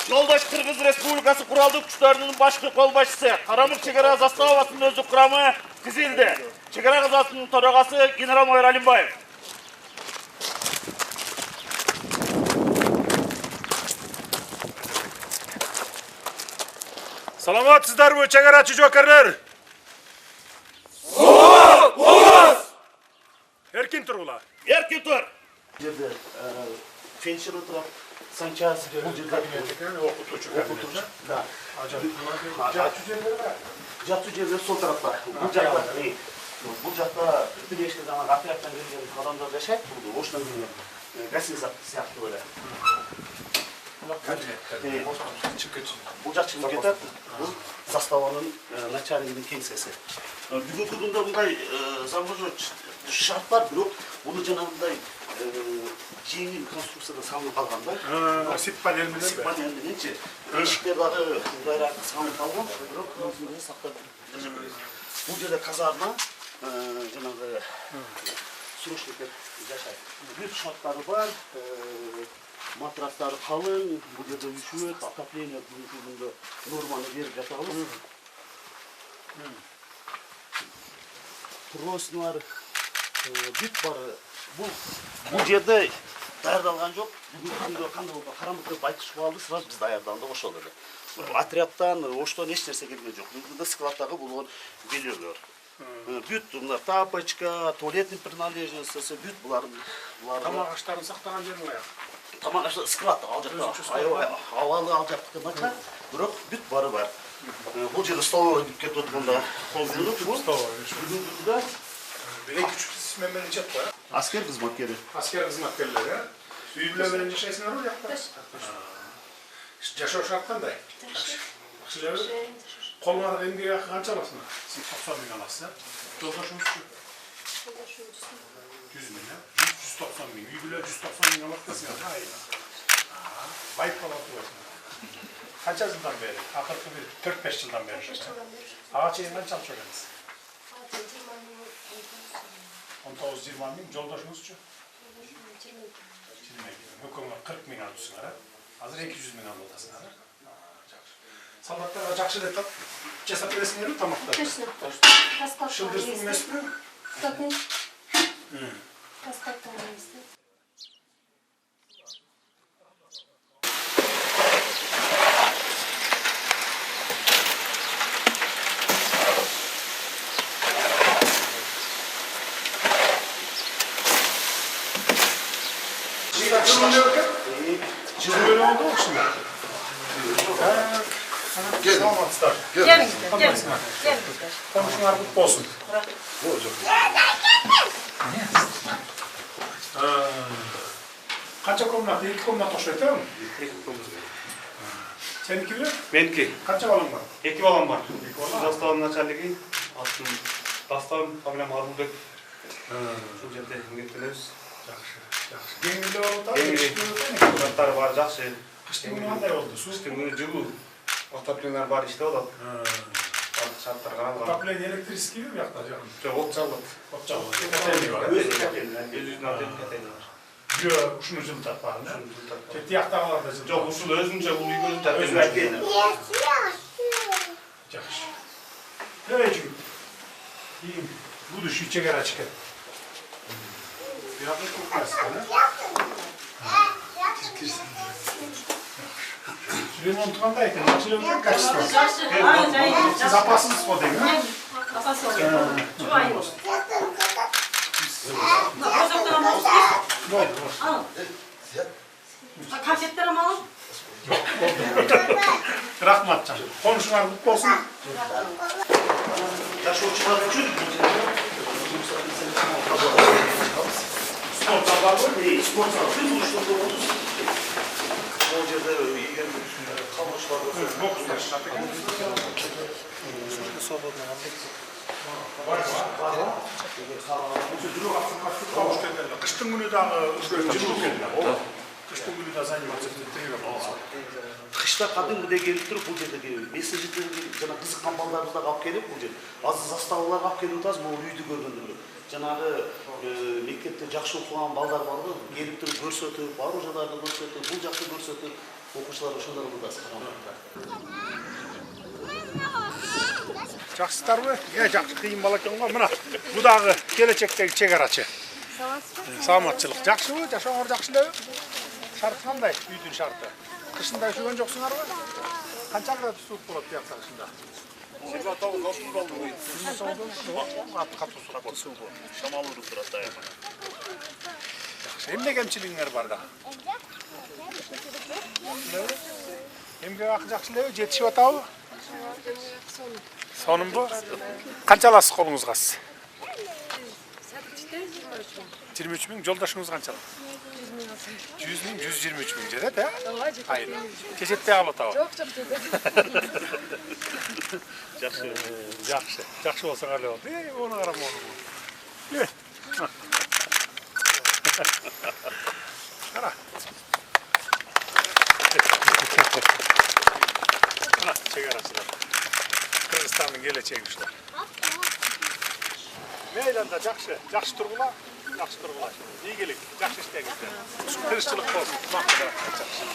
Жолдош Кыргыз Республикасы Куралдык күчтөрүнүн башкы колбашчысы Карамык чегара заставасынын өздүк курамы түзүлдү. Чегара кызматынын төрагасы генерал-майор Алимбаев. Саламатсыздарбы, чегарачы жокерлер? Эркин тургула. Эркин тур. Жерде фельдшер отурат. Санчасы бул жерде Окутуучу кабинет. Да. Жатуу жерлер сол тарапта. Бул жакта бирleşти жана отрядтан келген адамдар жашайт. Бул оштон келген гостиница сыяктуу эле. Бул жак чыгып кетет. Бул заставанын начальнигинин кеңсеси. Бүгүнкү күндө мындай заманча шарт бар, бирок буну жанагындай жеңил конструкцияда салынып калган да. Сип панел менен. Сип панел мененчи. Эшиктер дагы мындайраак салынып калган, бирок өзүнө сактап. Бул жерде казарма, жанагы сүрөштүктөр жашайт. Бүт шарттары бар, матрастары калың, бул жерде үшөт, отопление бүгүнкү күндө норманы берип жатабыз. Тростнар бүт бар. Бул жерде даярдалган жок. Бүгүнкү күндө кандай болду? Карамык деп айтышып алды, сразу биз даярданды ошол эле. Отрядтан, оштон эч нерсе келген жок. Бүгүнкү складтагы болгон белгилер. Бүт мына тапочка, туалетный принадлежности, бүт булардын Тамак аштарын сактаган жер аяк. тамак ашты склад ал жакта. Аябай абалы ал жакта начар, бирок бүт бары бар. Бул жерде столовый деп кетип атканда кол жүрүп, бүгүнкү күндө Бирек үч менен чет бар. аскер кызматкери. Аскер кызматкерлери. Үй бүлө менен жашайсыңар бу жакта? Жашоо шарт кандай? Жакшы жер. Колуңарга эмгек акы канча аласыңар? 90 миң аласыз, жолдошуңузчу? 100 миң, 190 миң. Үй бүлө 190 миң алат десеңер. Байып калат турасыңар. Канча жылдан бери? Акыркы бир 4-5 жылдан бери. Ага чейин канча алып жүрөсүз? 19-20 миң, жолдошуңузчу? 20 миң. Өкөңөр 40 миң алыпсыңар, азыр 200 миң алып атасыңар. Солдаттарга жакшы эле жасап бересиңерби тамактарды? Точно. Шылдырсыз эмеспи? Раскатка есть. Komşular kutlu olsun. Kaça komnat? 2 komnat oşuydu mu? 2 komnat. Seninki bile? Benimki. Kaça balon var? 2 balam var. Zastavın начальниги, атын Дастан, фамилиям Арбулбек. Ушул жерде эмгектенебиз. Жакшы, жакшы. Кеңирле болуп атат. Кеңири кураттары бар, жакшы. Кыштын күнү кандай болду? Кыштын күнү жылуу. Отоплениялар бар иштеп атат. Бардык шарттар каралган. Отопление электрический бу жакта жакын? Жок, от жабылат. От жабылат. Котельный бар. Өзүнүн отель котельный бар. Бирөө ушуну жылытат бар, да? Же тияктагылар да жылытат? Жок, ушул өзүнчө бул үйгө жылытат. Жакшы. Эй, жигит. И будущий чегарачка. Бирок кухнясы, да? Ремонт кандай экен? Жакшы эле качество. Запасыңыз го дейм, э? Запасы бар. Жубайы болsun. Озоктон алып. Ал. Кафеттер алып. Рахмат жан. Конушуңар кут болсун. Жашоочулар үчүн Спорт залбарбы? спорт залы бул ошондо болду. Бул жерде эгер калгычылар болсо, Бокстар. Кыштын күнү дагы жылуу келди. Что были да заниматься тренировкой? Кышта кадимгидей келип туруп бул жерде мессенджерде жана кызыккан балдарыбызды алып келип бул жер азыр заставаларга алып келип атабыз могу үйдү көргөндөргө жанагы мектепте жакшы окуган балдар барбы келип туруп көрсөтүп оружияларды көрсөтүп бул жакты көрсөтүп окуучулар ошондор кылдас Жақсыздарбы? Жақсы қиын бала екен ғой. Мына бұдағы келешектегі шекарачы. Саламатшылық. Жақсыбы? Жашооңор жақсы элеби? Шарты қандай? Үйдің шарты. Қышында üşүгөн жоксуңарбы? Қанша градус суық болады bu жақта қышында? 29-30 болду бу. 29 қатты суық. Шамалуу турат дайыма. Жақсы. Эмне кемчилигиңер бар да? Эмгек акы жакшы элеби? Жетишип атабы? Сонун бу? Канча аласыз колуңузга? 23 миң. Жолдошуңуз канча? 100 миң, 123 миң жетет, э? Айыл. Кечетте алып атабы? Жок, жетет. Жакшы. Жакшы. Жакшы болсоңар эле болду. Ону карама ону. Кара. Мына чегарачылар. Кыргызстандын келечеги ушулар. Мейланда жакшы, жакшы тургула, жакшы тургула. Ийгилик, жакшы иштеңиздер. Тырышчылык болсун.